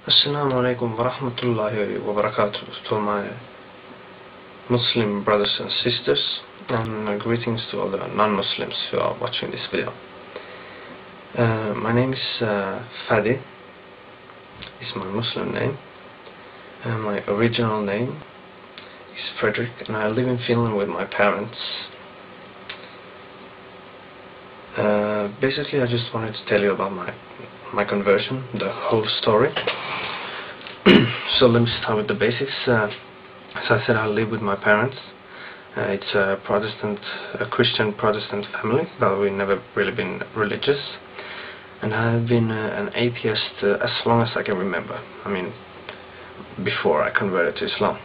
Assalamu alaikum wa rahmatullahi wa barakatuh to my Muslim brothers and sisters, and greetings to all the non-Muslims who are watching this video. My name is Fadi. It's my Muslim name. My original name is Frederick, and I live in Finland with my parents. Basically, I just wanted to tell you about my conversion, the whole story. So let me start with the basics. As I said, I live with my parents. It's a Christian Protestant family, but we've never really been religious. And I've been an atheist as long as I can remember. I mean, before I converted to Islam.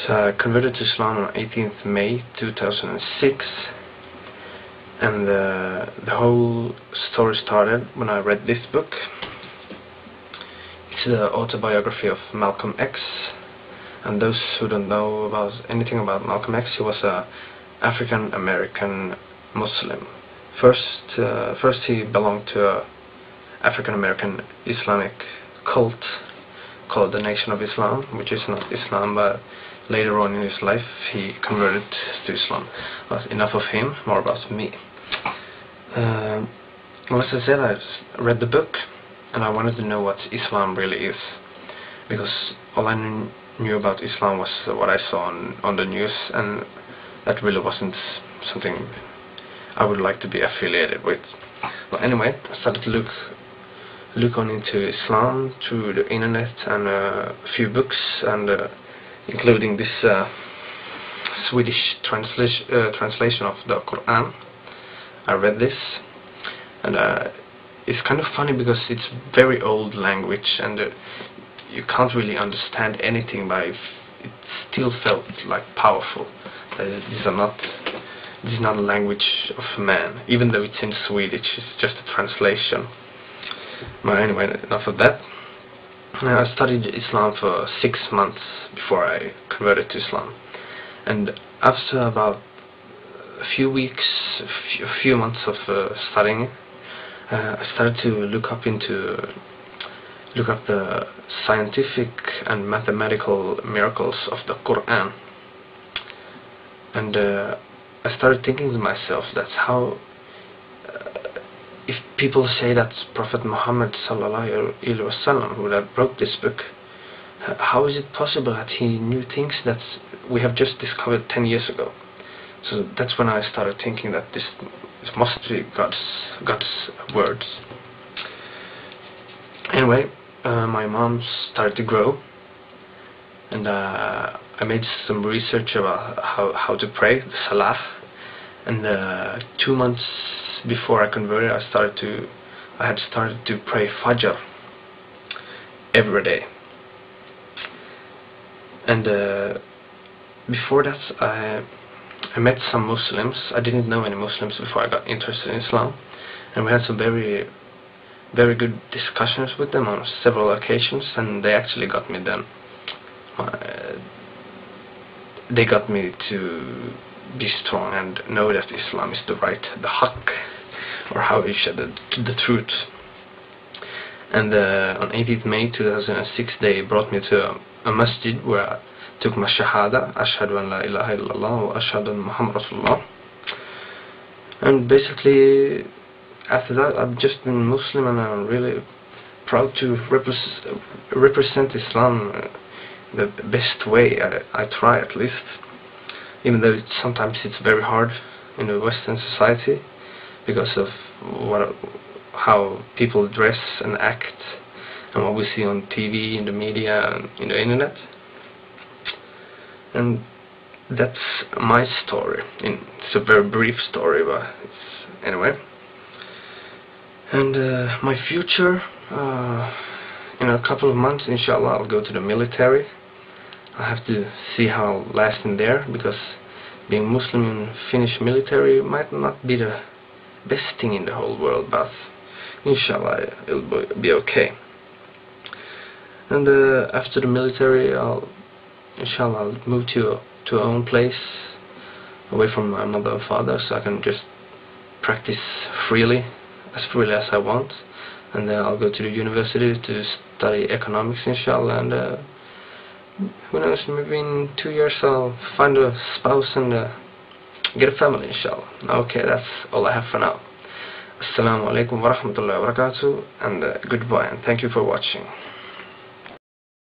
So I converted to Islam on 18th May 2006. And the whole story started when I read this book. It's the autobiography of Malcolm X. And those who don't know anything about Malcolm X, he was an African American Muslim. First he belonged to an African American Islamic cult called the Nation of Islam, which is not Islam, but later on in his life he converted to Islam. But enough of him, more about me. Well, as I said, I read the book and I wanted to know what Islam really is, because all I knew about Islam was what I saw on the news, and that really wasn't something I would like to be affiliated with. Well, anyway, I started to look on into Islam through the internet and a few books, and including this Swedish translation of the Quran. I read this, and it's kind of funny because it's very old language, and you can't really understand anything, but it still felt like powerful. This is not a language of man, even though it's in Swedish. It's just a translation. But anyway, enough of that. I studied Islam for 6 months before I converted to Islam, and after about a few months of studying, I started to look up the scientific and mathematical miracles of the Quran, and I started thinking to myself, that's how if people say that Prophet Muhammad sallallahu alaihi wasallam would have wrote this book, how is it possible that he knew things that we have just discovered 10 years ago? So that's when I started thinking that this must be God's words. Anyway, my mom started to grow, and I made some research about how to pray, the Salah, and 2 months before I converted, I had started to pray Fajr every day. And before that, I met some Muslims. I didn't know any Muslims before I got interested in Islam, and we had some very, very good discussions with them on several occasions, and they actually got me then. They got me to be strong and know that Islam is the Haqq, or how you said the truth. And on 18th May 2006, they brought me to a masjid where I took my shahada, ashhadu an la ilaha illallah wa ashhadu anna Muhammad Rasulullah. And basically, after that, I've just been Muslim, and I'm really proud to represent Islam the best way. I try, at least, even though sometimes it's very hard in the Western society because of how people dress and act, and what we see on TV, in the media, and in the internet. And that's my story. It's a very brief story, but anyway. And my future, in a couple of months, inshallah, I'll go to the military. I have to see how I'll last in there, because being Muslim in Finnish military might not be the best thing in the whole world, but inshallah it'll be okay. And after the military, inshallah I'll move to our own place, away from my mother and father, so I can just practice freely as I want. and then I'll go to the university to study economics, inshallah, and who knows, maybe in 2 years I'll find a spouse and get a family, inshallah. Okay, that's all I have for now. Assalamu alaikum wa rahmatullahi wa barakatuh, and goodbye, and thank you for watching.